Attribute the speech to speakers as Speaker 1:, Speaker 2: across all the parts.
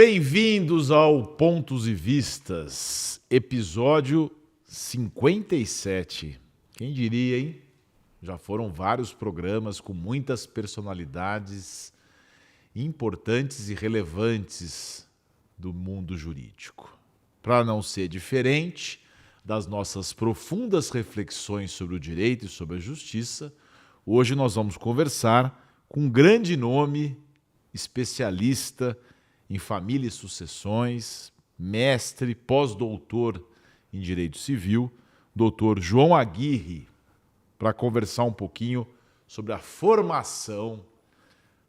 Speaker 1: Bem-vindos ao Pontos e Vistas, episódio 57. Quem diria, hein? Já foram vários programas com muitas personalidades importantes e relevantes do mundo jurídico. Para não ser diferente das nossas profundas reflexões sobre o direito e sobre a justiça, hoje nós vamos conversar com um grande nome, especialista em família e sucessões, mestre, pós-doutor em Direito Civil, doutor João Aguirre, para conversar um pouquinho sobre a formação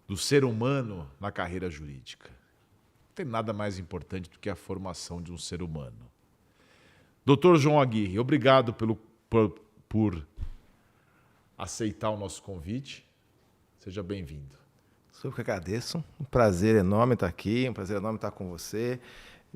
Speaker 1: do ser humano na carreira jurídica. Não tem nada mais importante do que a formação de um ser humano. Doutor João Aguirre, obrigado por aceitar o nosso convite. Seja bem-vindo.
Speaker 2: Eu que agradeço, um prazer enorme estar aqui, um prazer enorme estar com você,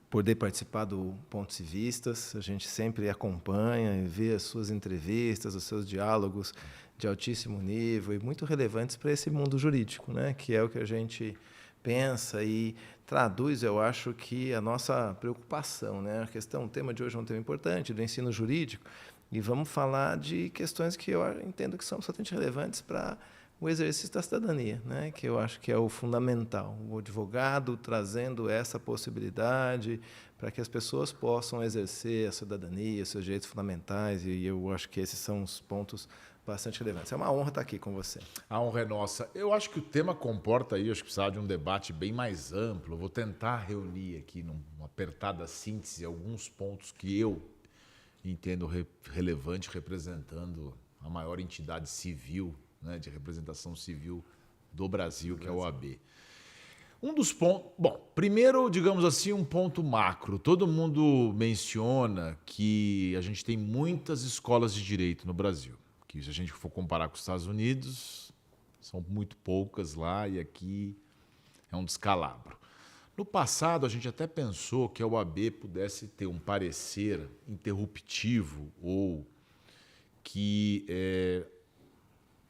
Speaker 2: poder participar do Pontos e Vistas. A gente sempre acompanha e vê as suas entrevistas, os seus diálogos de altíssimo nível e muito relevantes para esse mundo jurídico, né? Que é o que a gente pensa e traduz, eu acho, que a nossa preocupação, né? O tema de hoje é um tema importante, do ensino jurídico, e vamos falar de questões que eu entendo que são absolutamente relevantes para o exercício da cidadania, né? Que eu acho que é o fundamental. O advogado trazendo essa possibilidade para que as pessoas possam exercer a cidadania, seus direitos fundamentais, e eu acho que esses são os pontos bastante relevantes. É uma honra estar aqui com você.
Speaker 1: A honra é nossa. Eu acho que o tema comporta aí, acho que precisava de um debate bem mais amplo. Eu vou tentar reunir aqui numa apertada síntese alguns pontos que eu entendo relevante representando a maior entidade civil, né, de representação civil do Brasil, que é a OAB. Um dos pontos... Bom, primeiro, digamos assim, um ponto macro. Todo mundo menciona que a gente tem muitas escolas de direito no Brasil. Que se a gente for comparar com os Estados Unidos, são muito poucas lá e aqui é um descalabro. No passado, a gente até pensou que a OAB pudesse ter um parecer interruptivo ou que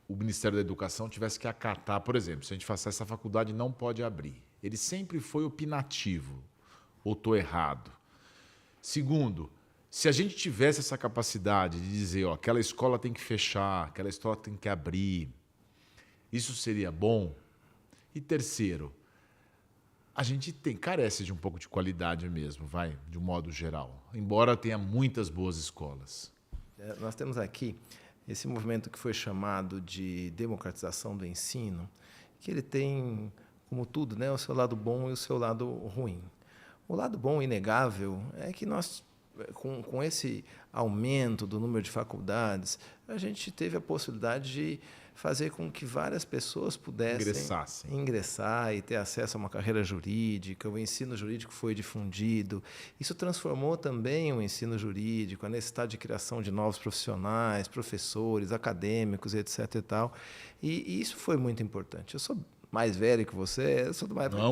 Speaker 1: o Ministério da Educação tivesse que acatar, por exemplo, se a gente fazer essa faculdade não pode abrir. Ele sempre foi opinativo, ou estou errado. Segundo, se a gente tivesse essa capacidade de dizer, ó, aquela escola tem que fechar, aquela escola tem que abrir, isso seria bom? E terceiro, a gente carece de um pouco de qualidade mesmo, de um modo geral, embora tenha muitas boas escolas.
Speaker 2: Nós temos aqui esse movimento que foi chamado de democratização do ensino, que ele tem, como tudo, né, o seu lado bom e o seu lado ruim. O lado bom, inegável, é que nós, com esse aumento do número de faculdades, a gente teve a possibilidade de fazer com que várias pessoas pudessem ingressar e ter acesso a uma carreira jurídica. O ensino jurídico foi difundido. Isso transformou também o ensino jurídico, a necessidade de criação de novos profissionais, professores, acadêmicos, etc. e tal. E isso foi muito importante. Eu sou mais velho que você, eu sou de uma época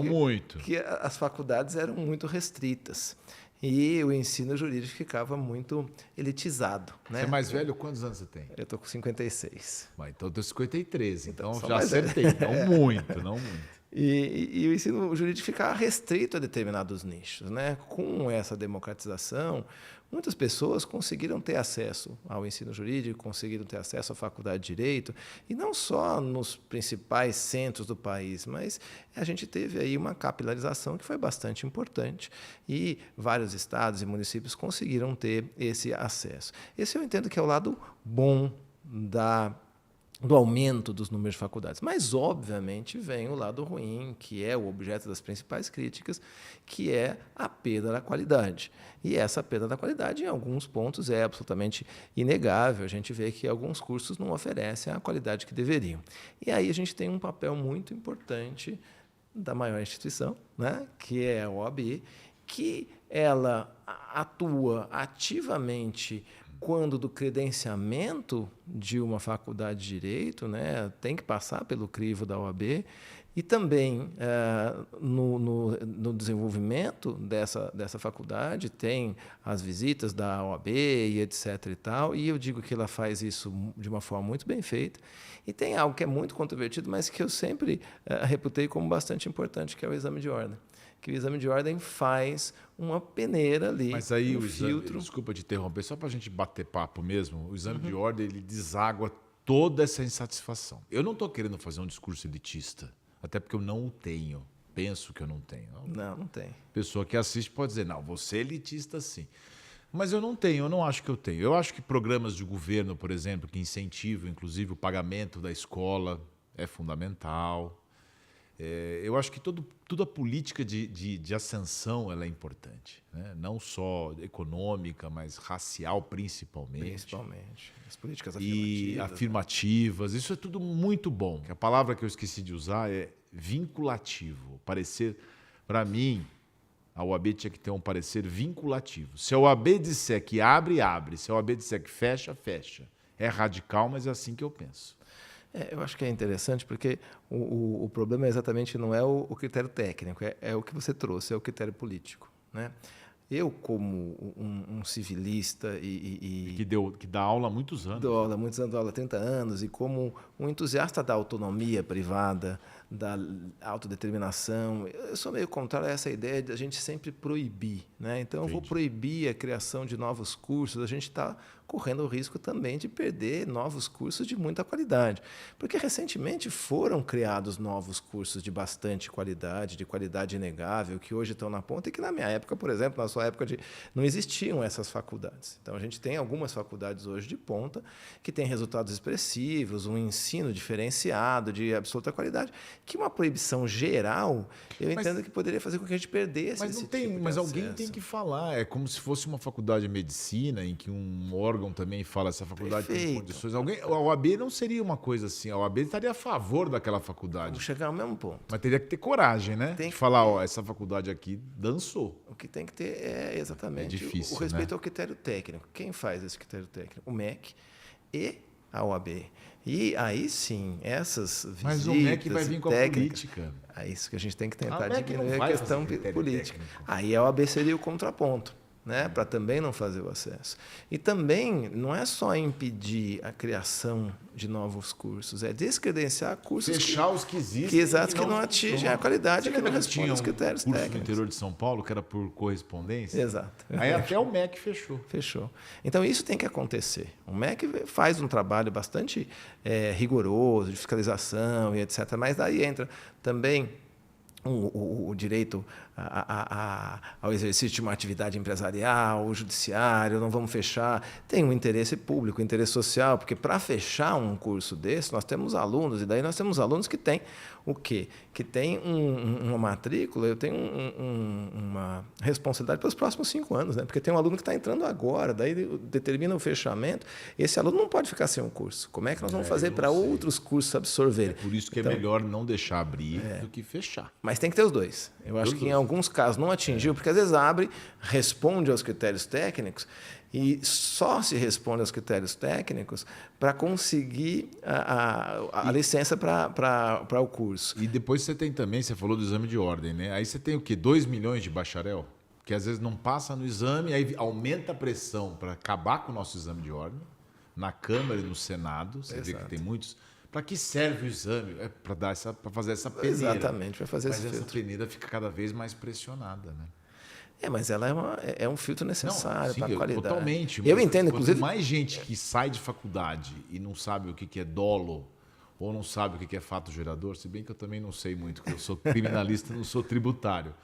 Speaker 2: que as faculdades eram muito restritas. E o ensino jurídico ficava muito elitizado. Né?
Speaker 1: Você é mais velho? Quantos anos você tem?
Speaker 2: Eu estou com 56.
Speaker 1: Mas então eu estou com 53, então já acertei. Não muito.
Speaker 2: E o ensino jurídico ficava restrito a determinados nichos. Né? Com essa democratização, muitas pessoas conseguiram ter acesso ao ensino jurídico, conseguiram ter acesso à faculdade de Direito, e não só nos principais centros do país, mas a gente teve aí uma capilarização que foi bastante importante, e vários estados e municípios conseguiram ter esse acesso. Esse eu entendo que é o lado bom do aumento dos números de faculdades. Mas, obviamente, vem o lado ruim, que é o objeto das principais críticas, que é a perda da qualidade. E essa perda da qualidade, em alguns pontos, é absolutamente inegável. A gente vê que alguns cursos não oferecem a qualidade que deveriam. E aí a gente tem um papel muito importante da maior instituição, né, que é a OAB, que ela atua ativamente quando do credenciamento de uma faculdade de Direito, né, tem que passar pelo crivo da OAB, e também no desenvolvimento dessa faculdade tem as visitas da OAB e etc. e tal, e eu digo que ela faz isso de uma forma muito bem feita. E tem algo que é muito controvertido, mas que eu sempre reputei como bastante importante, que é o exame de ordem. Que o exame de ordem faz uma peneira ali,
Speaker 1: mas aí
Speaker 2: um filtro.
Speaker 1: Desculpa te interromper, só para a gente bater papo mesmo, o exame de ordem ele deságua toda essa insatisfação. Eu não estou querendo fazer um discurso elitista, até porque eu não o tenho. Penso que eu não tenho.
Speaker 2: Não tem.
Speaker 1: Pessoa que assiste pode dizer, não, você é elitista sim. Mas eu não tenho, eu não acho que eu tenho. Eu acho que programas de governo, por exemplo, que incentivam, inclusive, o pagamento da escola é fundamental. Eu acho que toda a política de ascensão ela é importante, né? Não só econômica, mas racial principalmente.
Speaker 2: Principalmente. As políticas
Speaker 1: afirmativas. Isso é tudo muito bom. A palavra que eu esqueci de usar é vinculativo. Parecer, para mim, a OAB tinha que ter um parecer vinculativo. Se a OAB disser que abre, abre. Se a OAB disser que fecha, fecha. É radical, mas é assim que eu penso.
Speaker 2: Eu acho que é interessante porque o problema exatamente não é o critério técnico, é o que você trouxe, é o critério político, né? Eu, como um civilista
Speaker 1: que dá aula há muitos anos.
Speaker 2: Dou aula há muitos anos, dou aula há 30 anos, e como um entusiasta da autonomia privada, da autodeterminação, eu sou meio contrário a essa ideia de a gente sempre proibir, né? Então, eu vou proibir a criação de novos cursos, a gente está correndo o risco também de perder novos cursos de muita qualidade. Porque, recentemente, foram criados novos cursos de bastante qualidade, de qualidade inegável, que hoje estão na ponta e que, na minha época, por exemplo, na sua época, não existiam essas faculdades. Então, a gente tem algumas faculdades hoje de ponta que têm resultados expressivos, um ensino diferenciado, de absoluta qualidade, que uma proibição geral, eu entendo que poderia fazer com que a gente perdesse
Speaker 1: mas
Speaker 2: esse
Speaker 1: não tem,
Speaker 2: tipo de
Speaker 1: mas
Speaker 2: acesso.
Speaker 1: Alguém tem que falar. É como se fosse uma faculdade de medicina em que um órgão também fala essa faculdade tem condições. A OAB não seria uma coisa assim. A OAB estaria a favor daquela faculdade.
Speaker 2: Vamos chegar ao mesmo ponto.
Speaker 1: Mas teria que ter coragem, né? De falar, essa faculdade aqui dançou.
Speaker 2: O que tem que ter é exatamente
Speaker 1: difícil,
Speaker 2: o respeito,
Speaker 1: né?
Speaker 2: ao critério técnico. Quem faz esse critério técnico? O MEC e a OAB. E aí sim, essas visitas
Speaker 1: Mas o MEC vai vir com a política.
Speaker 2: É isso que a gente tem que tentar
Speaker 1: MEC
Speaker 2: diminuir a questão política.
Speaker 1: Técnico.
Speaker 2: Aí a OAB seria o contraponto, né, para também não fazer o acesso. E também não é só impedir a criação de novos cursos, é descredenciar cursos
Speaker 1: fechar os que existem
Speaker 2: que não atingem a qualidade, que não respondem aos critérios técnicos.
Speaker 1: No interior de São Paulo que era por correspondência.
Speaker 2: Exato.
Speaker 1: Aí até o MEC fechou.
Speaker 2: Fechou. Então isso tem que acontecer. O MEC faz um trabalho bastante rigoroso de fiscalização e etc. Mas daí entra também o direito ao exercício de uma atividade empresarial, o judiciário, não vamos fechar. Tem um interesse público, um interesse social, porque para fechar um curso desse, nós temos alunos, e daí nós temos alunos que têm o quê? Que tem uma matrícula, eu tenho uma responsabilidade pelos próximos 5 anos, né? Porque tem um aluno que está entrando agora, daí determina o fechamento, esse aluno não pode ficar sem um curso. Como é que nós vamos fazer para outros cursos absorverem?
Speaker 1: É por isso que é melhor não deixar abrir do que fechar.
Speaker 2: Mas tem que ter os dois. Eu acho que em alguns casos não atingiu, porque às vezes abre, responde aos critérios técnicos, e só se responde aos critérios técnicos para conseguir a licença para o curso.
Speaker 1: E depois você tem também, você falou do exame de ordem, né? Aí você tem o quê? 2 milhões de bacharel? Que às vezes não passa no exame, aí aumenta a pressão para acabar com o nosso exame de ordem, na Câmara e no Senado, você vê que tem muitos. Para que serve o exame? É para fazer essa peneira.
Speaker 2: Exatamente, para fazer esse filtro.
Speaker 1: Mas essa peneira fica cada vez mais pressionada, né?
Speaker 2: Mas ela é um filtro necessário para a qualidade.
Speaker 1: Totalmente.
Speaker 2: Eu entendo, inclusive.
Speaker 1: Quanto mais gente que sai de faculdade e não sabe o que é dolo ou não sabe o que é fato gerador, se bem que eu também não sei muito, porque eu sou criminalista, não sou tributário,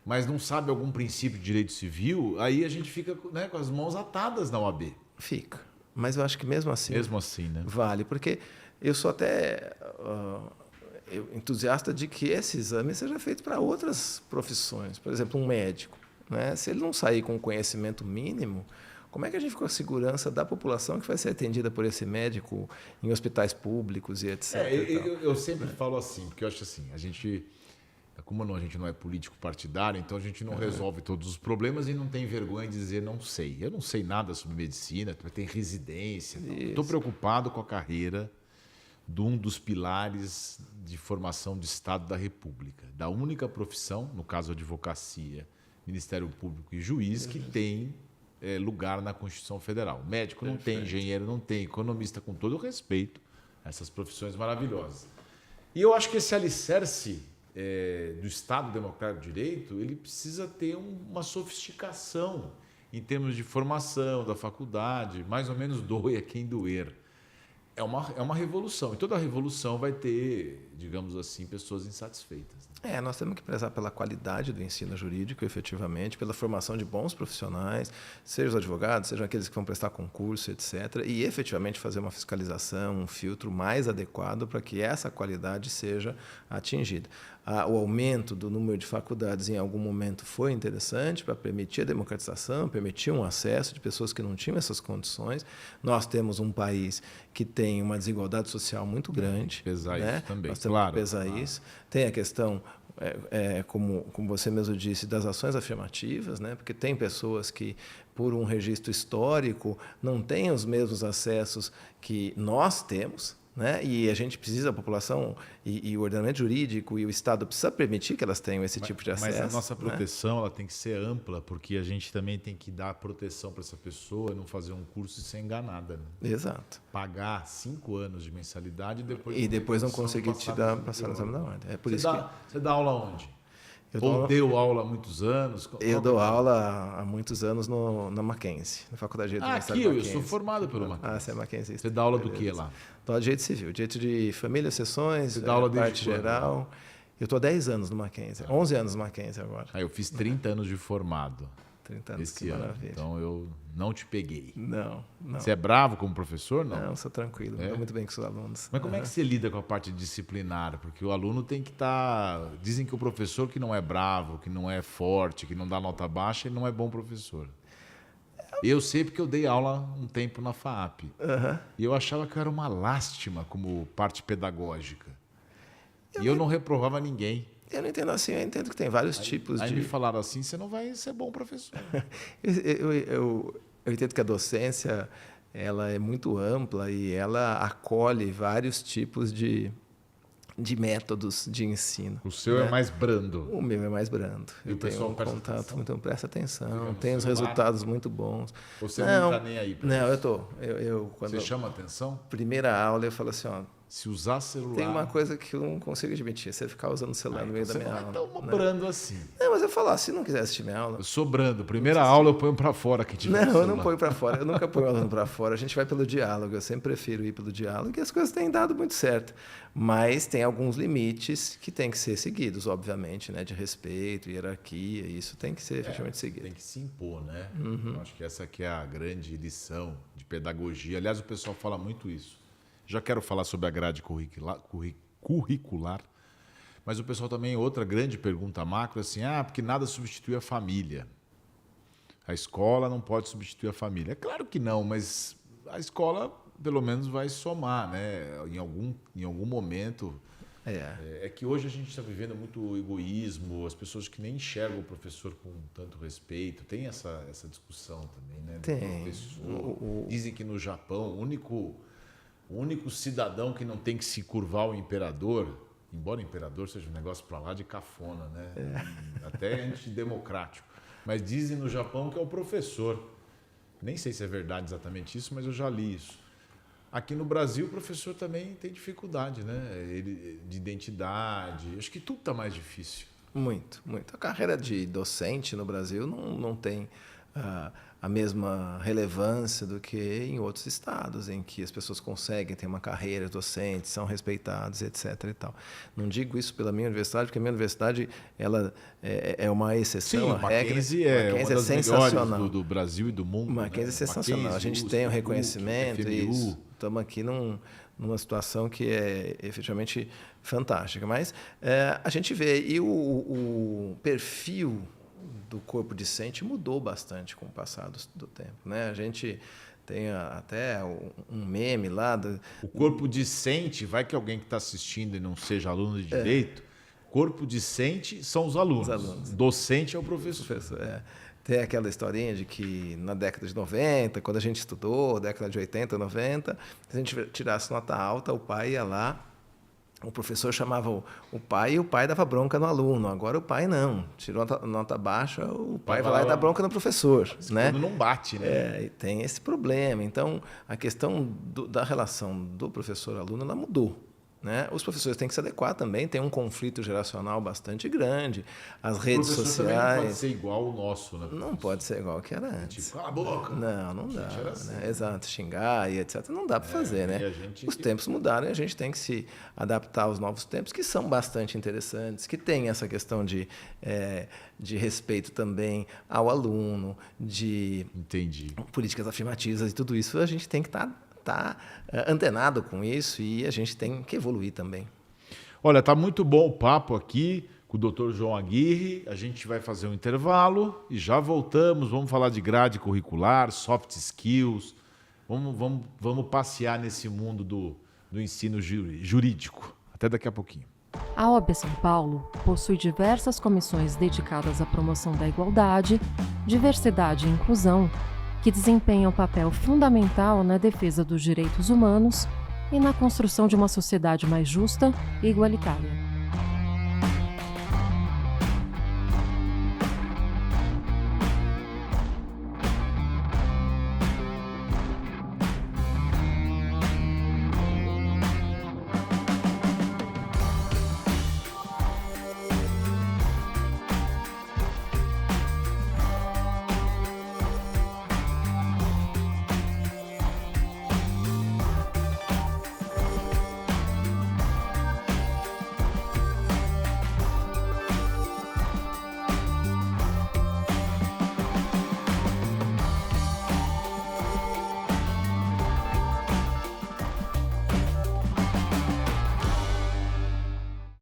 Speaker 1: mas não sabe algum princípio de direito civil, aí a gente fica, né, com as mãos atadas na OAB.
Speaker 2: Fica. Mas eu acho que mesmo assim,
Speaker 1: né?
Speaker 2: Vale, porque eu sou até entusiasta de que esse exame seja feito para outras profissões. Por exemplo, um médico, né? Se ele não sair com o conhecimento mínimo, como é que a gente fica com a segurança da população que vai ser atendida por esse médico em hospitais públicos e etc?
Speaker 1: Eu sempre falo assim, porque eu acho assim, a gente, como a gente não é político partidário, então a gente não resolve todos os problemas e não tem vergonha de dizer não sei. Eu não sei nada sobre medicina, tem residência. Estou preocupado com a carreira de um dos pilares de formação de Estado da República, da única profissão, no caso advocacia, Ministério Público e juiz, que tem lugar na Constituição Federal. Médico não tem, engenheiro não tem, economista, com todo o respeito a essas profissões maravilhosas. E eu acho que esse alicerce do Estado Democrático de Direito, ele precisa ter uma sofisticação em termos de formação da faculdade, mais ou menos doer quem doer. É uma revolução. E toda revolução vai ter, digamos assim, pessoas insatisfeitas.
Speaker 2: Nós temos que prezar pela qualidade do ensino jurídico, efetivamente, pela formação de bons profissionais, sejam os advogados, sejam aqueles que vão prestar concurso, etc., e efetivamente fazer uma fiscalização, um filtro mais adequado para que essa qualidade seja atingida. O aumento do número de faculdades em algum momento foi interessante para permitir a democratização, permitir um acesso de pessoas que não tinham essas condições. Nós temos um país que tem uma desigualdade social muito grande.
Speaker 1: Pesar isso também,
Speaker 2: nós temos que pesar isso. Tem a questão, como você mesmo disse, das ações afirmativas, né? Porque tem pessoas que, por um registro histórico, não têm os mesmos acessos que nós temos, né? E a gente precisa, a população e o ordenamento jurídico e o Estado precisa permitir que elas tenham esse tipo de acesso.
Speaker 1: Mas a nossa proteção, ela tem que ser ampla, porque a gente também tem que dar proteção para essa pessoa, não fazer um curso e ser enganada. Né?
Speaker 2: Exato.
Speaker 1: Pagar 5 anos de mensalidade
Speaker 2: e depois não conseguir te dar passar no exame da ordem. É por isso que
Speaker 1: você dá aula onde? Deu aula há muitos anos?
Speaker 2: Eu dou aula há muitos anos na Mackenzie, na Faculdade de Direito.
Speaker 1: Aqui, eu sou formado pelo Mackenzie.
Speaker 2: Você é Mackenzie.
Speaker 1: Você dá aula do que lá?
Speaker 2: Dou aula de Direito Civil, Direito de Família, Sessões,
Speaker 1: dá aula
Speaker 2: parte geral. Eu estou há 10 anos no Mackenzie, 11 anos no Mackenzie agora.
Speaker 1: Eu fiz 30 anos de formado.
Speaker 2: 30 anos,
Speaker 1: esse ano. Maravilha. Então eu não te peguei.
Speaker 2: Não.
Speaker 1: Você é bravo como professor?
Speaker 2: Não, sou tranquilo. Estou muito bem com os alunos.
Speaker 1: Mas como é que você lida com a parte disciplinar? Porque o aluno tem que estar... Dizem que o professor que não é bravo, que não é forte, que não dá nota baixa, ele não é bom professor. Eu sei porque eu dei aula um tempo na FAAP. E eu achava que eu era uma lástima como parte pedagógica. E eu não reprovava ninguém.
Speaker 2: Eu não entendo assim, eu entendo que tem vários tipos de...
Speaker 1: Aí me falaram assim, você não vai ser bom professor.
Speaker 2: eu entendo que a docência ela é muito ampla e ela acolhe vários tipos de métodos de ensino.
Speaker 1: O seu é mais brando.
Speaker 2: O meu é mais brando. Eu tenho um contato, então presta atenção, tem os resultados muito bons.
Speaker 1: Você não está nem aí?
Speaker 2: Não, eu estou.
Speaker 1: Você chama atenção?
Speaker 2: Primeira aula eu falo assim,
Speaker 1: se usar celular...
Speaker 2: Tem uma coisa que eu não consigo admitir, você ficar usando o celular no meio da minha aula.
Speaker 1: Você não é tão brando assim.
Speaker 2: Não, mas eu falo, se não quiser assistir minha aula...
Speaker 1: Eu sou brando. Primeira aula eu ponho para fora quem tiver
Speaker 2: Não, eu não ponho para fora. Eu nunca ponho o aluno para fora. A gente vai pelo diálogo. Eu sempre prefiro ir pelo diálogo e as coisas têm dado muito certo. Mas tem alguns limites que têm que ser seguidos, obviamente, né? De respeito, hierarquia. Isso tem que ser efetivamente seguido.
Speaker 1: Tem que se impor, né? Eu acho que essa aqui é a grande lição de pedagogia. Aliás, o pessoal fala muito isso. Já quero falar sobre a grade curricular, mas o pessoal também, outra grande pergunta macro, assim, porque nada substitui a família. A escola não pode substituir a família. É claro que não, mas a escola, pelo menos, vai somar, né? Em algum momento. É que hoje a gente está vivendo muito egoísmo, as pessoas que nem enxergam o professor com tanto respeito. Tem essa discussão também, né?
Speaker 2: Tem.
Speaker 1: Dizem que no Japão, o único cidadão que não tem que se curvar ao imperador, embora o imperador seja um negócio para lá de cafona, né? Até antidemocrático. Mas dizem no Japão que é o professor. Nem sei se é verdade exatamente isso, mas eu já li isso. Aqui no Brasil, o professor também tem dificuldade, né? De identidade. Acho que tudo está mais difícil.
Speaker 2: Muito, muito. A carreira de docente no Brasil não tem a mesma relevância do que em outros estados, em que as pessoas conseguem ter uma carreira docente, são respeitados, etc. E tal. Não digo isso pela minha universidade, porque a minha universidade ela é uma exceção.
Speaker 1: Sim, a Mackenzie é uma das melhores do Brasil e do mundo.
Speaker 2: Mackenzie é sensacional. Mackenzie, a gente tem o reconhecimento e estamos aqui numa situação que é efetivamente fantástica. Mas a gente vê, e o perfil do corpo discente mudou bastante com o passar do tempo, né? A gente tem até um meme lá...
Speaker 1: O corpo discente, vai que alguém que está assistindo e não seja aluno de direito, corpo discente são os alunos. Docente é o professor.
Speaker 2: Tem aquela historinha de que na década de 90, quando a gente estudou, década de 80, 90, se a gente tirasse nota alta, o pai ia lá, o professor chamava o pai e o pai dava bronca no aluno. Agora o pai não. Tirou nota baixa, o pai vai lá e dá bronca no professor. Né?
Speaker 1: Quando não bate, né?
Speaker 2: E tem esse problema. Então, a questão da relação do professor-aluno, ela mudou. Né? Os professores têm que se adequar também, tem um conflito geracional bastante grande. As redes sociais.
Speaker 1: Também não pode ser igual o nosso, né?
Speaker 2: Não pode ser igual que era antes.
Speaker 1: Tipo, cala a boca.
Speaker 2: Não dá. Né? Exato, xingar e etc. Não dá para fazer, né? Os tempos mudaram e a gente tem que se adaptar aos novos tempos, que são bastante interessantes, que tem essa questão de respeito também ao aluno, de políticas afirmativas e tudo isso. A gente tem que estar antenado com isso e a gente tem que evoluir também.
Speaker 1: Olha, tá muito bom o papo aqui com o Dr. João Aguirre. A gente vai fazer um intervalo e já voltamos. Vamos falar de grade curricular, soft skills. Vamos passear nesse mundo do ensino jurídico. Até daqui a pouquinho.
Speaker 3: A OAB São Paulo possui diversas comissões dedicadas à promoção da igualdade, diversidade e inclusão, que desempenham um papel fundamental na defesa dos direitos humanos e na construção de uma sociedade mais justa e igualitária.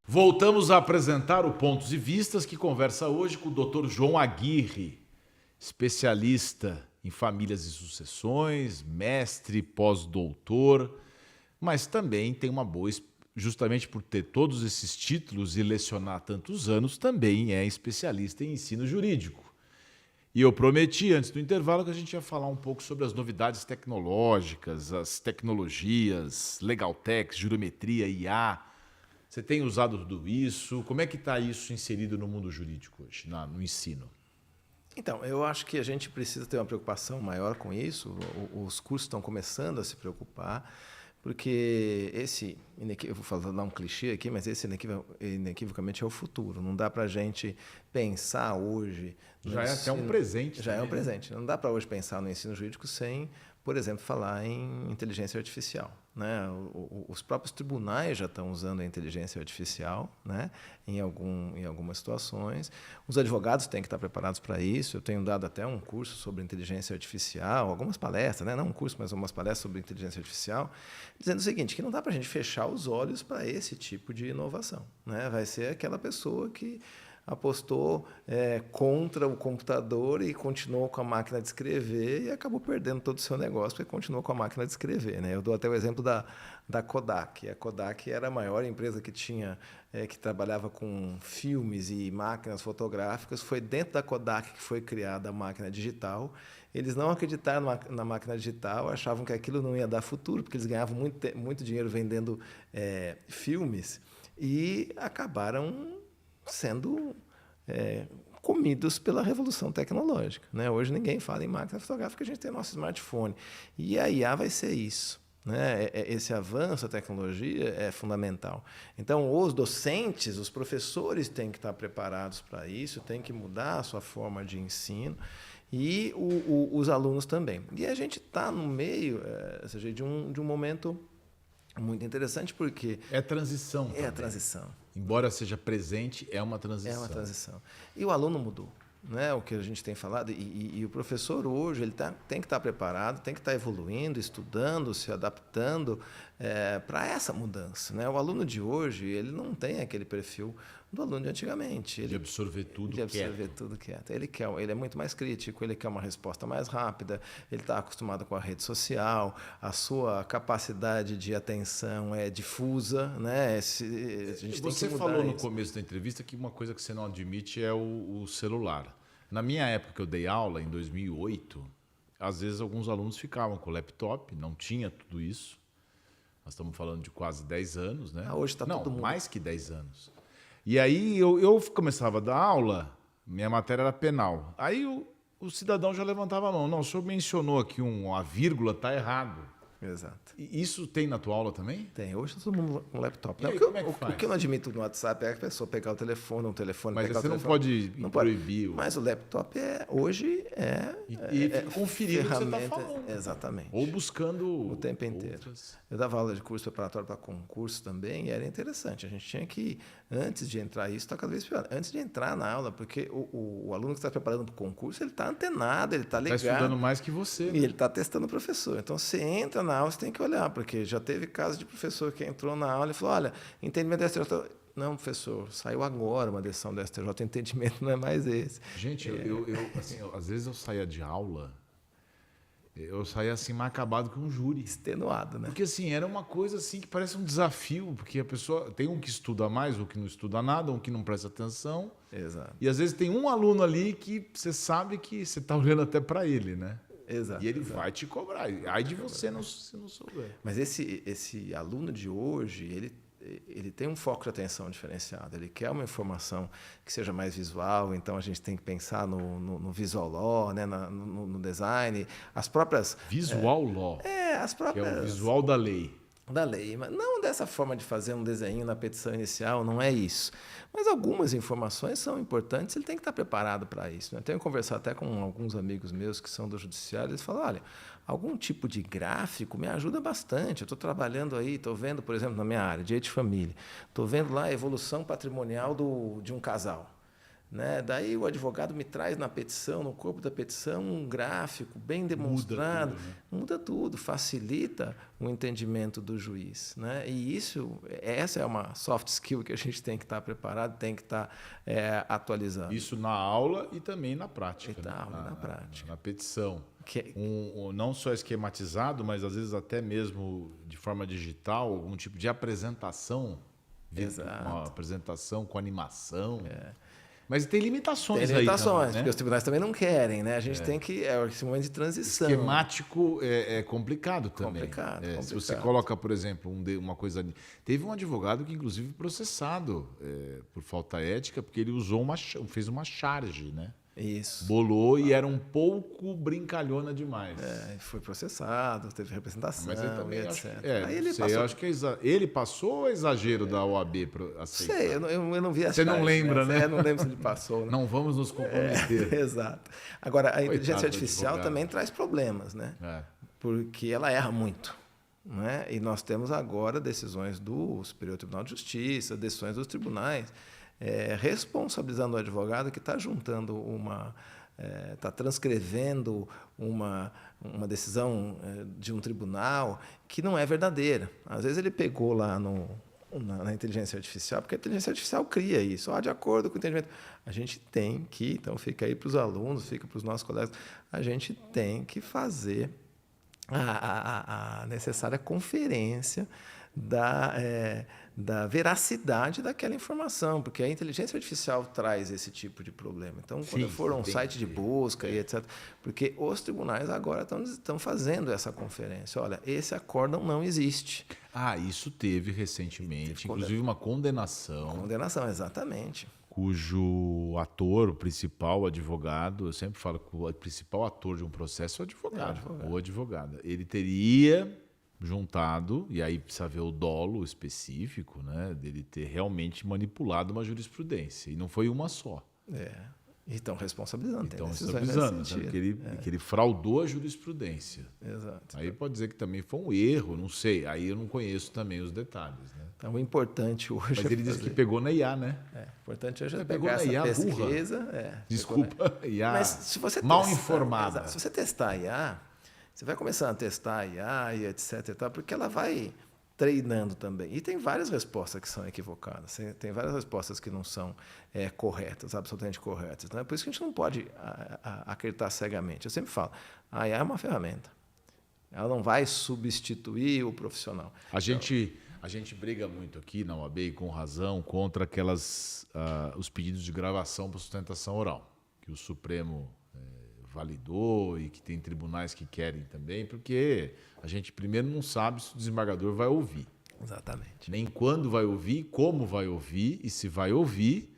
Speaker 1: Voltamos a apresentar o Pontos e Vistas, que conversa hoje com o Dr. João Aguirre, especialista em famílias e sucessões, mestre, pós-doutor, mas também tem uma boa, justamente por ter todos esses títulos e lecionar tantos anos, também é especialista em ensino jurídico. E eu prometi, antes do intervalo, que a gente ia falar um pouco sobre as novidades tecnológicas, as tecnologias, Legaltech, jurometria, IA. Você tem usado tudo isso? Como é que está isso inserido no mundo jurídico hoje, no ensino?
Speaker 2: Então, eu acho que a gente precisa ter uma preocupação maior com isso. Os cursos estão começando a se preocupar, porque eu vou dar um clichê aqui, mas esse inequivocamente é o futuro. Não dá para a gente pensar hoje...
Speaker 1: Já é até um presente.
Speaker 2: Já é um presente. Não dá para hoje pensar no ensino jurídico sem, por exemplo, falar em inteligência artificial. Né? Os próprios tribunais já estão usando a inteligência artificial, né? em algumas situações. Os advogados têm que estar preparados para isso. Eu tenho dado até um curso sobre inteligência artificial, algumas palestras, né? Não um curso, mas algumas palestras sobre inteligência artificial, dizendo o seguinte, que não dá para a gente fechar os olhos para esse tipo de inovação. Né? Vai ser aquela pessoa que apostou contra o computador e continuou com a máquina de escrever e acabou perdendo todo o seu negócio porque continuou com a máquina de escrever. Né? Eu dou até o exemplo da Kodak. A Kodak era a maior empresa que trabalhava com filmes e máquinas fotográficas. Foi dentro da Kodak que foi criada a máquina digital. Eles não acreditaram na máquina digital, achavam que aquilo não ia dar futuro, porque eles ganhavam muito dinheiro vendendo filmes e acabaram sendo comidos pela revolução tecnológica. Né? Hoje ninguém fala em máquina fotográfica, a gente tem nosso smartphone. E a IA vai ser isso. Né? Esse avanço da tecnologia é fundamental. Então, os docentes, os professores têm que estar preparados para isso, têm que mudar a sua forma de ensino e os alunos também. E a gente está no meio de um momento muito interessante porque...
Speaker 1: É transição.
Speaker 2: É a transição.
Speaker 1: Embora seja presente, é uma transição.
Speaker 2: É uma transição. E o aluno mudou. Né? O que a gente tem falado, e o professor hoje tem que estar preparado, tem que estar evoluindo, estudando, se adaptando para essa mudança, né? O aluno de hoje, ele não tem aquele perfil do aluno de antigamente.
Speaker 1: De absorver tudo
Speaker 2: de absorver tudo quieto. Ele é muito mais crítico, ele quer uma resposta mais rápida, ele está acostumado com a rede social, a sua capacidade de atenção é difusa, né?
Speaker 1: Você falou no começo da entrevista que uma coisa que você não admite é o celular. Na minha época que eu dei aula, em 2008, às vezes alguns alunos ficavam com o laptop, não tinha tudo isso. Nós estamos falando de quase 10 anos, né?
Speaker 2: Hoje está todo mundo.
Speaker 1: Mais que 10 anos. E aí eu começava a dar aula, minha matéria era penal. Aí o cidadão já levantava a mão. Não, o senhor mencionou aqui a vírgula, está errado.
Speaker 2: Exato.
Speaker 1: E isso tem na tua aula também?
Speaker 2: Tem. Hoje todo mundo com laptop.
Speaker 1: E aí,
Speaker 2: o que eu não admito no WhatsApp é a pessoa pegar o telefone,
Speaker 1: Mas
Speaker 2: pegar
Speaker 1: você
Speaker 2: o
Speaker 1: não
Speaker 2: telefone.
Speaker 1: pode proibir.
Speaker 2: Mas o laptop hoje
Speaker 1: conferindo o que você está
Speaker 2: ferramenta.
Speaker 1: falando.
Speaker 2: Exatamente.
Speaker 1: Ou buscando
Speaker 2: o tempo inteiro. Eu dava aula de curso preparatório para concurso também, e era interessante. A gente tinha que, antes de entrar, isso está cada vez pior, antes de entrar na aula, porque o aluno que está preparando para o concurso, ele está antenado, ele está ligado.
Speaker 1: Está estudando mais que você.
Speaker 2: E ele está testando o professor. Então, você entra na aula, você tem que olhar, porque já teve caso de professor que entrou na aula e falou, olha, entendimento da STJ. Não, professor, saiu agora uma decisão da STJ, o entendimento não é mais esse.
Speaker 1: Gente, às vezes eu saía de aula, eu saía assim mais acabado que um júri.
Speaker 2: Extenuado, né?
Speaker 1: Porque assim, era uma coisa assim que parece um desafio, porque a pessoa tem um que estuda mais, um que não estuda nada, um que não presta atenção.
Speaker 2: Exato.
Speaker 1: E às vezes tem um aluno ali que você sabe que você está olhando até para ele, né?
Speaker 2: Exato.
Speaker 1: E ele vai te cobrar. Aí de você se não souber.
Speaker 2: Mas esse aluno de hoje, ele tem um foco de atenção diferenciado. Ele quer uma informação que seja mais visual, então a gente tem que pensar no visual law, né? no design. As próprias...
Speaker 1: Visual law.
Speaker 2: As próprias...
Speaker 1: Que é o visual da lei.
Speaker 2: Da lei, mas não dessa forma de fazer um desenho na petição inicial, não é isso. Mas algumas informações são importantes, ele tem que estar preparado para isso. Né? Eu tenho conversado até com alguns amigos meus que são do judiciário, eles falam, olha, algum tipo de gráfico me ajuda bastante. Eu estou trabalhando aí, estou vendo, por exemplo, na minha área, direito de família, estou vendo lá a evolução patrimonial de um casal. Né? Daí o advogado me traz na petição, no corpo da petição, um gráfico bem demonstrado. Muda tudo, facilita o entendimento do juiz. Né? E essa é uma soft skill que a gente tem que estar preparado, tem que estar atualizando.
Speaker 1: Isso na aula e também na prática.
Speaker 2: Na prática.
Speaker 1: Na petição. Não só esquematizado, mas às vezes até mesmo de forma digital, algum tipo de apresentação.
Speaker 2: Exato.
Speaker 1: Uma apresentação com animação. Mas tem limitações aí.
Speaker 2: Tem limitações,
Speaker 1: também, né?
Speaker 2: porque os tribunais também não querem, né? A gente tem que... É esse momento de transição.
Speaker 1: Esquemático é complicado também.
Speaker 2: Complicado.
Speaker 1: Se você coloca, por exemplo, uma coisa... Teve um advogado que, inclusive, processado por falta ética, porque ele fez uma charge, né?
Speaker 2: Isso.
Speaker 1: Bolou e era um pouco brincalhona demais.
Speaker 2: Foi processado, teve representação,
Speaker 1: mas ele também
Speaker 2: etc.
Speaker 1: Aí ele passou. Eu acho que ele passou ou é exagero da OAB para aceitar?
Speaker 2: Sei, eu não vi a
Speaker 1: Você não lembra, né?
Speaker 2: Eu não lembro se ele passou. Né?
Speaker 1: Não vamos nos comprometer.
Speaker 2: Exato. Agora, a inteligência artificial também traz problemas, né? Porque ela erra muito. Né? E nós temos agora decisões do Superior Tribunal de Justiça, decisões dos tribunais, responsabilizando o advogado que está juntando está transcrevendo uma decisão de um tribunal que não é verdadeira. Às vezes ele pegou lá na inteligência artificial, porque a inteligência artificial cria isso, de acordo com o entendimento. A gente tem que, então fica aí para os alunos, fica para os nossos colegas, a gente tem que fazer a necessária conferência da veracidade daquela informação, porque a inteligência artificial traz esse tipo de problema. Então, quando for um site de busca e etc., porque os tribunais agora estão fazendo essa conferência. Olha, esse acórdão não existe.
Speaker 1: Isso teve recentemente, inclusive uma condenação.
Speaker 2: Condenação, exatamente.
Speaker 1: Cujo ator, o principal advogado, eu sempre falo que o principal ator de um processo é o advogado. Ou advogada. Ele teria juntado, e aí precisa ver o dolo específico, né, dele ter realmente manipulado uma jurisprudência. E não foi uma só.
Speaker 2: E estão responsabilizando.
Speaker 1: Estão responsabilizando, que ele fraudou a jurisprudência.
Speaker 2: Exato.
Speaker 1: Aí pode dizer que também foi um erro, não sei. Aí eu não conheço também os detalhes. Né?
Speaker 2: Então, o importante hoje...
Speaker 1: Mas ele disse que pegou na IA, né?
Speaker 2: O importante hoje é
Speaker 1: pegou
Speaker 2: pegar
Speaker 1: na IA,
Speaker 2: essa pesquisa...
Speaker 1: Desculpa, IA
Speaker 2: mas se você
Speaker 1: mal informada.
Speaker 2: Se você testar a IA, você vai começar a testar a IA e etc. Porque ela vai treinando também. E tem várias respostas que são equivocadas, tem várias respostas que não são corretas, absolutamente corretas. Né? Por isso que a gente não pode acreditar cegamente. Eu sempre falo, a IA é uma ferramenta. Ela não vai substituir o profissional.
Speaker 1: A gente briga muito aqui na OAB, e com razão, contra os pedidos de gravação para sustentação oral, que o Supremo validou e que tem tribunais que querem também, porque a gente primeiro não sabe se o desembargador vai ouvir.
Speaker 2: Exatamente.
Speaker 1: Nem quando vai ouvir, como vai ouvir e se vai ouvir,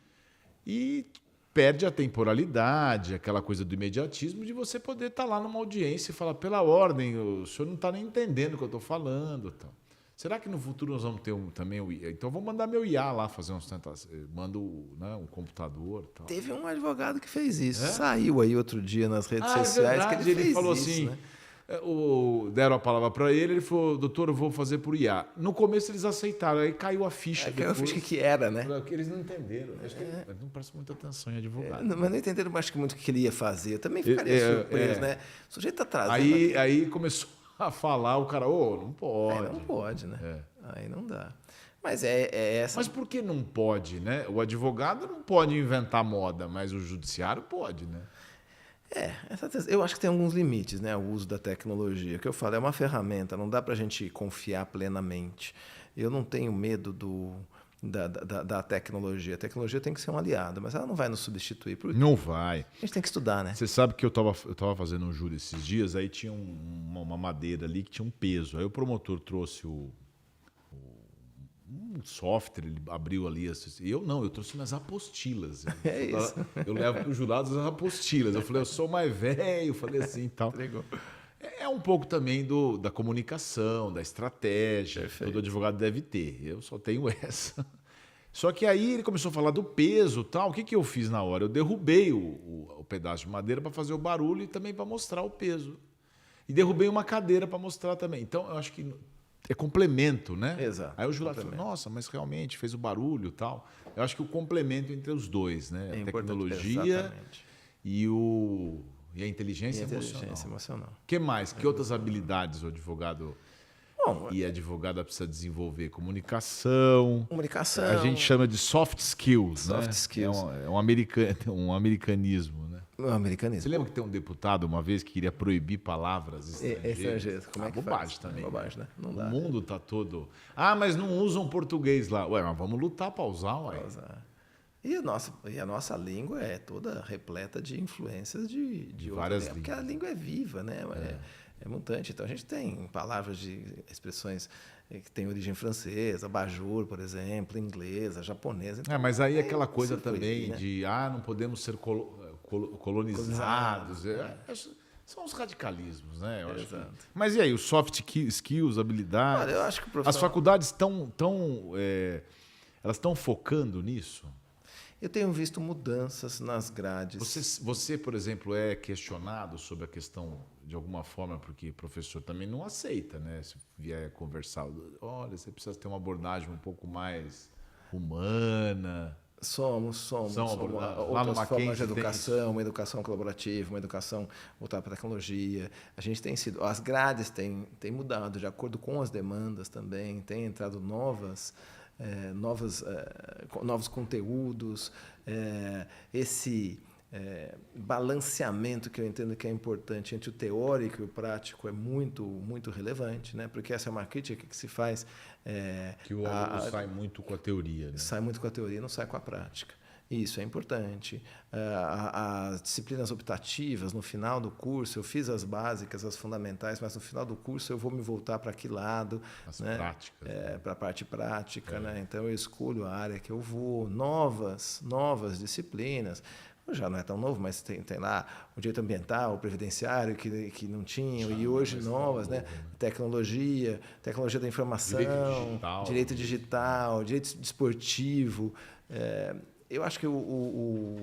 Speaker 1: e perde a temporalidade, aquela coisa do imediatismo de você poder estar lá numa audiência e falar, pela ordem, o senhor não está nem entendendo o que eu estou falando. Então. Será que no futuro nós vamos ter também o IA? Então, vou mandar meu IA lá fazer uma sustentação. Mando um computador. Tal.
Speaker 2: Teve um advogado que fez isso. Saiu aí outro dia nas redes sociais
Speaker 1: verdade.
Speaker 2: que ele fez
Speaker 1: falou
Speaker 2: isso,
Speaker 1: assim,
Speaker 2: né?
Speaker 1: Deram a palavra para ele falou, doutor, eu vou fazer por IA. No começo eles aceitaram, aí caiu a ficha.
Speaker 2: Caiu a ficha que era, né?
Speaker 1: Eles não entenderam. Acho que eles não prestam muita atenção em advogado.
Speaker 2: Mas não entenderam mais que muito o que ele ia fazer. Eu também ficaria surpreso, né? O sujeito está trazendo...
Speaker 1: Aí começou a falar, o cara, não pode.
Speaker 2: Não pode, né? Aí não dá. Mas
Speaker 1: Mas por que não pode, né? O advogado não pode inventar moda, mas o judiciário pode, né?
Speaker 2: Eu acho que tem alguns limites, né? O uso da tecnologia. O que eu falo, é uma ferramenta, não dá para a gente confiar plenamente. Eu não tenho medo da tecnologia. A tecnologia tem que ser um aliado, mas ela não vai nos substituir.
Speaker 1: Não vai.
Speaker 2: A gente tem que estudar, né?
Speaker 1: Você sabe que eu tava fazendo um júri esses dias, aí tinha uma madeira ali que tinha um peso. Aí o promotor trouxe um software, ele abriu ali. Eu trouxe umas apostilas.
Speaker 2: Isso.
Speaker 1: Eu levo para os jurados as apostilas. Eu falei, eu sou mais velho, falei assim e tal.
Speaker 2: Entregou.
Speaker 1: É um pouco também da comunicação, da estratégia.
Speaker 2: Perfeito.
Speaker 1: Todo advogado deve ter. Eu só tenho essa. Só que aí ele começou a falar do peso e tal. O que eu fiz na hora? Eu derrubei o pedaço de madeira para fazer o barulho e também para mostrar o peso. E derrubei uma cadeira para mostrar também. Então, eu acho que é complemento, né?
Speaker 2: Exato.
Speaker 1: Aí o jurado falou, nossa, mas realmente fez o barulho e tal. Eu acho que o complemento entre os dois, né? A tecnologia e a inteligência emocional. O que mais? Que outras habilidades o advogado e a advogada precisa desenvolver? Comunicação. A gente chama de soft skills, né?
Speaker 2: Soft skills.
Speaker 1: É um americanismo, né?
Speaker 2: Um americanismo.
Speaker 1: Você lembra que tem um deputado uma vez que queria proibir palavras estrangeiras?
Speaker 2: Como é que
Speaker 1: bobagem
Speaker 2: faz?
Speaker 1: também.
Speaker 2: Bobagem, né? Não dá.
Speaker 1: O mundo tá todo... mas não usam português lá. Ué, mas vamos lutar para usar, ué.
Speaker 2: E a nossa língua é toda repleta de influências de
Speaker 1: várias línguas.
Speaker 2: Porque a língua é viva, né? É mutante. Então, a gente tem palavras expressões que têm origem francesa, abajur, por exemplo, inglesa, japonesa. Então,
Speaker 1: mas aí aquela coisa também de não podemos ser colonizados. São os radicalismos, né? Eu acho mas e aí, os soft skills, habilidades?
Speaker 2: Olha, eu acho que
Speaker 1: as faculdades elas estão focando nisso?
Speaker 2: Eu tenho visto mudanças nas grades.
Speaker 1: Você, por exemplo, é questionado sobre a questão de alguma forma, porque o professor também não aceita, né? Se vier conversar, olha, você precisa ter uma abordagem um pouco mais humana.
Speaker 2: Somos outras formas de educação, uma educação colaborativa, uma educação voltada para a tecnologia. A gente tem sido, as grades têm mudado de acordo com as demandas também, tem entrado novos conteúdos, esse balanceamento que eu entendo que é importante entre o teórico e o prático é muito, muito relevante, né? Porque essa é uma crítica que se faz.
Speaker 1: Que o aluno sai muito com a teoria. Né?
Speaker 2: Sai muito com a teoria, não sai com a prática. Isso é importante. As disciplinas optativas, no final do curso, eu fiz as básicas, as fundamentais, mas no final do curso eu vou me voltar para que lado?
Speaker 1: As
Speaker 2: práticas. Para a parte prática. Né? Então, eu escolho a área que eu vou, novas disciplinas. Já não é tão novo, mas tem lá o direito ambiental, o previdenciário, que não tinham, e hoje novas, né? Tecnologia da informação, direito digital, direito desportivo. Eu acho que o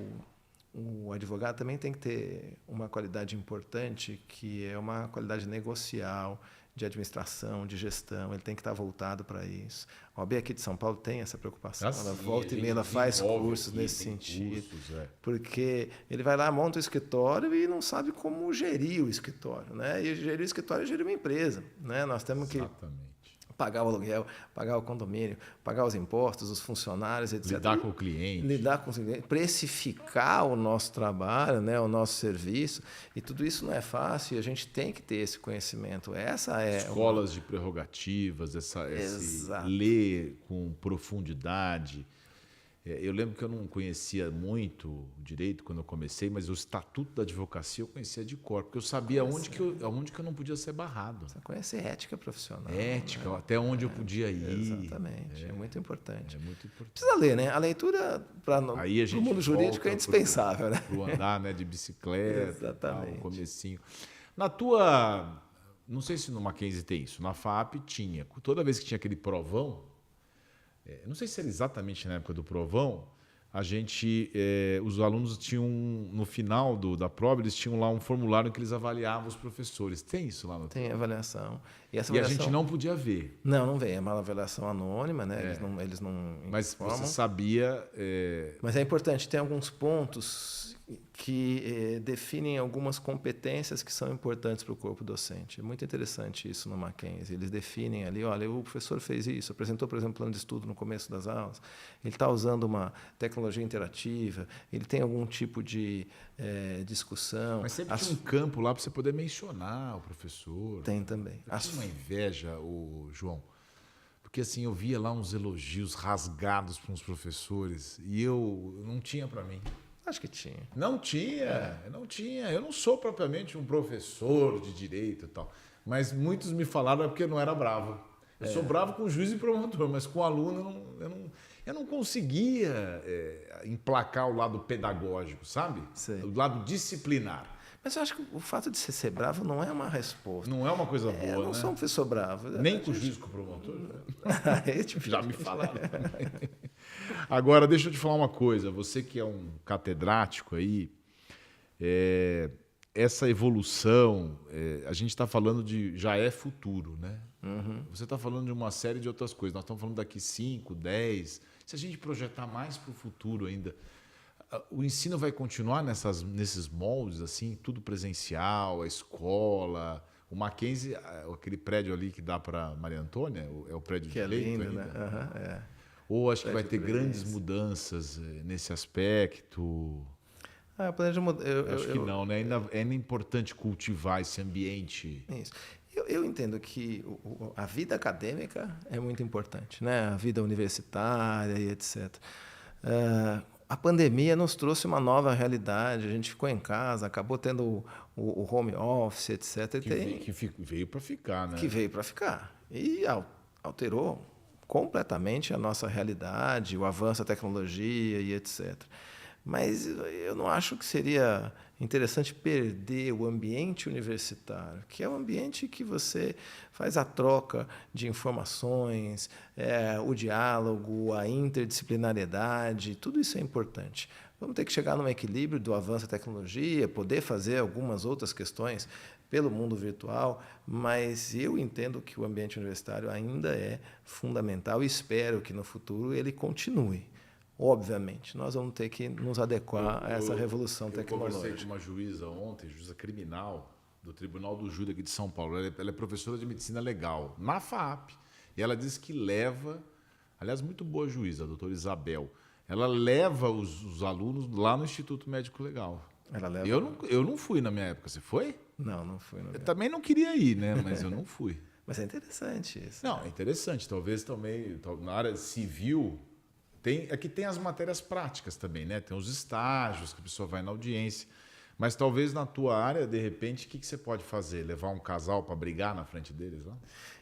Speaker 2: advogado também tem que ter uma qualidade importante, que é uma qualidade negocial, de administração, de gestão. Ele tem que estar voltado para isso. A OAB aqui de São Paulo tem essa preocupação. Ela volta e meia, ela faz cursos nesse sentido. Porque ele vai lá, monta o escritório e não sabe como gerir o escritório. Né? E gerir o escritório é gerir uma empresa. Né? Nós temos que pagar o aluguel, pagar o condomínio, pagar os impostos, os funcionários, etc.
Speaker 1: Lidar com o cliente.
Speaker 2: Lidar com os clientes, precificar o nosso trabalho, né, o nosso serviço, e tudo isso não é fácil e a gente tem que ter esse conhecimento. Essa é
Speaker 1: escolas de prerrogativas, esse ler com profundidade. Eu lembro que eu não conhecia muito direito quando eu comecei, mas o Estatuto da Advocacia eu conhecia de cor, porque eu sabia aonde que eu não podia ser barrado.
Speaker 2: Você conhece ética profissional.
Speaker 1: Ética,
Speaker 2: né?
Speaker 1: até onde eu podia ir.
Speaker 2: Exatamente, é muito importante.
Speaker 1: É muito importante.
Speaker 2: Precisa ler, né? A leitura para o mundo jurídico é indispensável, né?
Speaker 1: Para o andar, né, de bicicleta,
Speaker 2: exatamente.
Speaker 1: O comecinho. Na tua... Não sei se no Mackenzie tem isso, na FAP tinha. Toda vez que tinha aquele provão, não sei se era exatamente na época do provão, os alunos tinham, no final da prova, eles tinham lá um formulário que eles avaliavam os professores. Tem isso lá no
Speaker 2: Tem avaliação.
Speaker 1: E a gente não podia ver.
Speaker 2: Não vem. É uma avaliação anônima, né? Eles não
Speaker 1: Mas
Speaker 2: informam.
Speaker 1: você sabia...
Speaker 2: Mas é importante, tem alguns pontos que definem algumas competências que são importantes para o corpo docente. É muito interessante isso no Mackenzie. Eles definem ali, olha, o professor fez isso, apresentou, por exemplo, plano de estudo no começo das aulas, ele está usando uma tecnologia interativa, ele tem algum tipo de discussão.
Speaker 1: Mas sempre tinha um campo lá para você poder mencionar o professor.
Speaker 2: Tem também.
Speaker 1: Eu tinha uma inveja, João, porque assim, eu via lá uns elogios rasgados para uns professores e eu não tinha para mim.
Speaker 2: Acho que tinha.
Speaker 1: Não tinha. Eu não sou propriamente um professor de direito e tal, mas muitos me falaram porque eu não era bravo. Eu sou bravo com o juiz e promotor, mas com o aluno eu não conseguia emplacar o lado pedagógico, sabe?
Speaker 2: Sei.
Speaker 1: O lado disciplinar.
Speaker 2: Mas eu acho que o fato de ser bravo não é uma resposta.
Speaker 1: Não é uma coisa boa,
Speaker 2: eu não sou um professor bravo.
Speaker 1: Nem com o juiz e com o promotor.
Speaker 2: Tipo
Speaker 1: já me falaram. Agora, deixa eu te falar uma coisa. Você que é um catedrático aí, essa evolução, a gente está falando já é futuro, né?
Speaker 2: Uhum.
Speaker 1: Você está falando de uma série de outras coisas. Nós estamos falando daqui 5, 10. Se a gente projetar mais para o futuro ainda, o ensino vai continuar nesses moldes, assim, tudo presencial, a escola. O Mackenzie, aquele prédio ali que dá para Maria Antônia, é o prédio
Speaker 2: que
Speaker 1: de leito
Speaker 2: lindo,
Speaker 1: ainda.
Speaker 2: Né?
Speaker 1: Ou acho que vai ter grandes mudanças nesse aspecto?
Speaker 2: Eu
Speaker 1: acho que não, né? Ainda é importante cultivar esse ambiente.
Speaker 2: Isso. Eu entendo que a vida acadêmica é muito importante, né? A vida universitária e etc. A pandemia nos trouxe uma nova realidade, a gente ficou em casa, acabou tendo o home office, etc.
Speaker 1: Que veio para ficar, né?
Speaker 2: Que veio para ficar. E alterou completamente a nossa realidade, o avanço da tecnologia e etc. Mas eu não acho que seria interessante perder o ambiente universitário, que é o ambiente que você faz a troca de informações, o diálogo, a interdisciplinariedade, tudo isso é importante. Vamos ter que chegar num equilíbrio do avanço da tecnologia, poder fazer algumas outras questões pelo mundo virtual, mas eu entendo que o ambiente universitário ainda é fundamental e espero que no futuro ele continue. Obviamente, nós vamos ter que nos adequar a essa revolução tecnológica.
Speaker 1: Eu conversei com uma juíza ontem, juíza criminal, do Tribunal do Júri aqui de São Paulo. Ela é professora de medicina legal, na FAP. E ela disse que leva, aliás, muito boa juíza, a doutora Isabel, ela leva os alunos lá no Instituto Médico Legal.
Speaker 2: Ela leva...
Speaker 1: Eu não fui na minha época, você foi?
Speaker 2: Não fui.
Speaker 1: Eu também não queria ir, né? Mas eu não fui.
Speaker 2: Mas é interessante isso.
Speaker 1: Não, é interessante. Talvez também, na área civil... Aqui tem as matérias práticas também, né? Tem os estágios que a pessoa vai na audiência. Mas talvez na tua área, de repente, o que você pode fazer? Levar um casal para brigar na frente deles lá?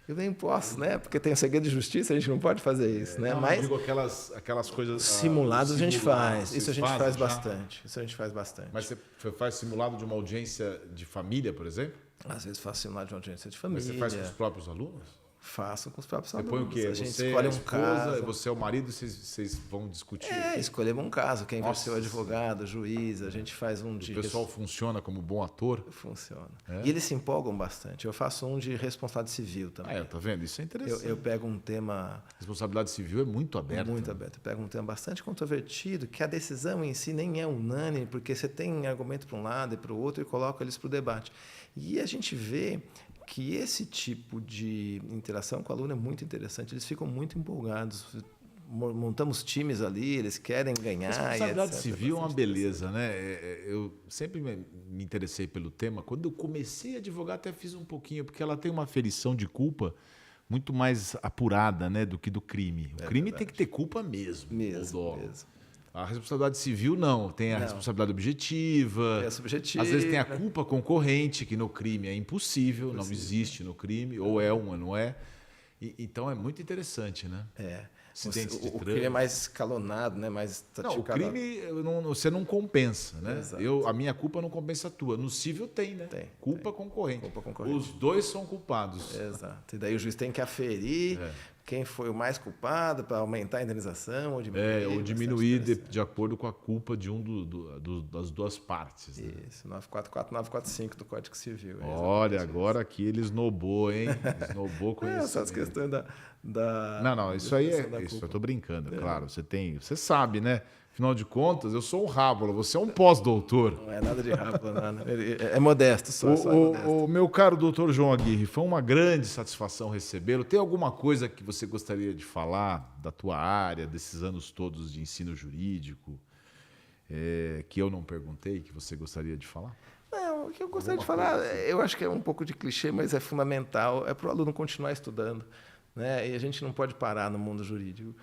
Speaker 2: Eu nem posso, né? Porque tem o segredo de justiça, a gente não pode fazer isso, né?
Speaker 1: Não,
Speaker 2: mas
Speaker 1: eu digo aquelas coisas...
Speaker 2: Simulados a gente faz. Isso a gente faz
Speaker 1: já?
Speaker 2: bastante. Isso a gente faz bastante.
Speaker 1: Mas você faz simulado de uma audiência de família, por exemplo?
Speaker 2: Às vezes faço simulado de uma audiência de família.
Speaker 1: Mas você faz com os próprios alunos?
Speaker 2: Faço com os próprios
Speaker 1: alunos.
Speaker 2: Você põe
Speaker 1: o quê?
Speaker 2: A gente
Speaker 1: você
Speaker 2: escolhe
Speaker 1: é a esposa,
Speaker 2: caso.
Speaker 1: Você é o marido e vocês vão discutir?
Speaker 2: Escolhemos um caso. Quem vai ser o advogado, o juiz. A gente faz um de...
Speaker 1: O pessoal funciona como bom ator?
Speaker 2: Funciona. E eles se empolgam bastante. Eu faço um de responsabilidade civil também.
Speaker 1: Tá vendo? Isso é interessante.
Speaker 2: Eu pego um tema...
Speaker 1: Responsabilidade civil é muito aberta.
Speaker 2: Muito aberta. Eu pego um tema bastante controvertido, que a decisão em si nem é unânime, porque você tem argumento para um lado e para o outro e coloca eles para o debate. E a gente vê que esse tipo de interação com o aluno é muito interessante. Eles ficam muito empolgados. Montamos times ali, eles querem ganhar.
Speaker 1: A responsabilidade
Speaker 2: etc.
Speaker 1: civil é uma beleza, né? Eu sempre me interessei pelo tema. Quando eu comecei a advogar, até fiz um pouquinho, porque ela tem uma aferição de culpa muito mais apurada, né, do que do crime. O crime tem que ter culpa mesmo.
Speaker 2: Mesmo.
Speaker 1: A responsabilidade civil não, tem a responsabilidade objetiva.
Speaker 2: É subjetiva.
Speaker 1: Às vezes tem a culpa concorrente, que no crime é impossível, não existe no crime, ou é uma, não é. Então é muito interessante, né? Acidentes de
Speaker 2: O crime é mais escalonado, né? Mais
Speaker 1: não, o crime você não compensa, né? A minha culpa não compensa a tua. No civil tem, né? Culpa concorrente. Os dois são culpados.
Speaker 2: Exato. E daí o juiz tem que aferir quem foi o mais culpado para aumentar a indenização ou diminuir.
Speaker 1: Ou diminuir de acordo com a culpa de das duas partes. Né?
Speaker 2: Isso, 944, 945 do Código Civil.
Speaker 1: Olha, agora aqui ele esnobou, hein? Esnobou com isso.
Speaker 2: Essas questões da
Speaker 1: Não, isso aí isso eu tô brincando, claro. Você sabe, né? Afinal de contas, eu sou um rábula, você é um pós-doutor.
Speaker 2: Não é nada de rábula, nada. É modesto só.
Speaker 1: O meu caro doutor João Aguirre, foi uma grande satisfação recebê-lo. Tem alguma coisa que você gostaria de falar da tua área, desses anos todos de ensino jurídico, que eu não perguntei, que você gostaria de falar?
Speaker 2: Não, o que eu gostaria de falar, eu acho que é um pouco de clichê, mas é fundamental, é para o aluno continuar estudando, né? E a gente não pode parar no mundo jurídico.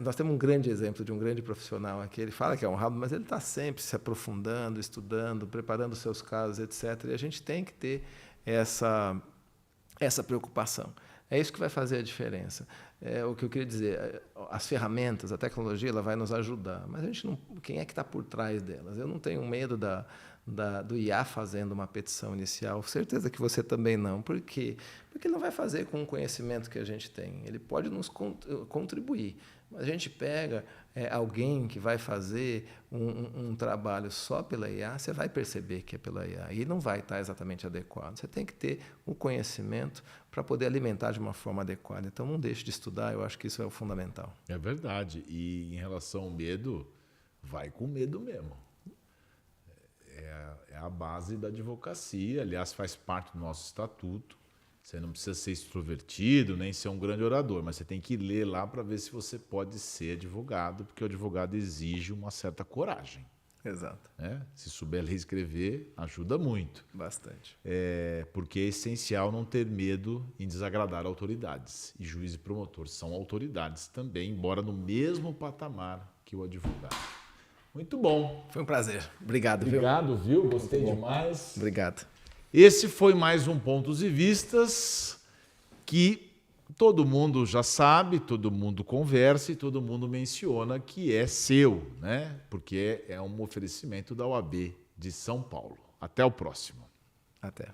Speaker 2: Nós temos um grande exemplo de um grande profissional aqui. Ele fala que é honrado, mas ele está sempre se aprofundando, estudando, preparando os seus casos, etc. E a gente tem que ter essa preocupação. É isso que vai fazer a diferença. O que eu queria dizer, as ferramentas, a tecnologia, ela vai nos ajudar, mas a gente não, quem é que está por trás delas? Eu não tenho medo do IA fazendo uma petição inicial, certeza que você também não. Por quê? Porque ele não vai fazer com o conhecimento que a gente tem. Ele pode nos contribuir. Mas a gente pega alguém que vai fazer um trabalho só pela IA, você vai perceber que é pela IA. E não vai estar exatamente adequado. Você tem que ter o conhecimento para poder alimentar de uma forma adequada. Então, não deixe de estudar, eu acho que isso é o fundamental.
Speaker 1: É verdade. E em relação ao medo, vai com medo mesmo. É a base da advocacia, aliás, faz parte do nosso estatuto. Você não precisa ser extrovertido, nem ser um grande orador, mas você tem que ler lá para ver se você pode ser advogado, porque o advogado exige uma certa coragem.
Speaker 2: Exato.
Speaker 1: Se souber ler e escrever, ajuda muito.
Speaker 2: Bastante.
Speaker 1: Porque é essencial não ter medo em desagradar autoridades. E juiz e promotor são autoridades também, embora no mesmo patamar que o advogado. Muito bom.
Speaker 2: Foi um prazer. Obrigado,
Speaker 1: viu? Gostei demais.
Speaker 2: Obrigado.
Speaker 1: Esse foi mais um Pontos e Vistas que todo mundo já sabe, todo mundo conversa e todo mundo menciona que é seu, né? Porque é um oferecimento da OAB de São Paulo. Até o próximo.
Speaker 2: Até.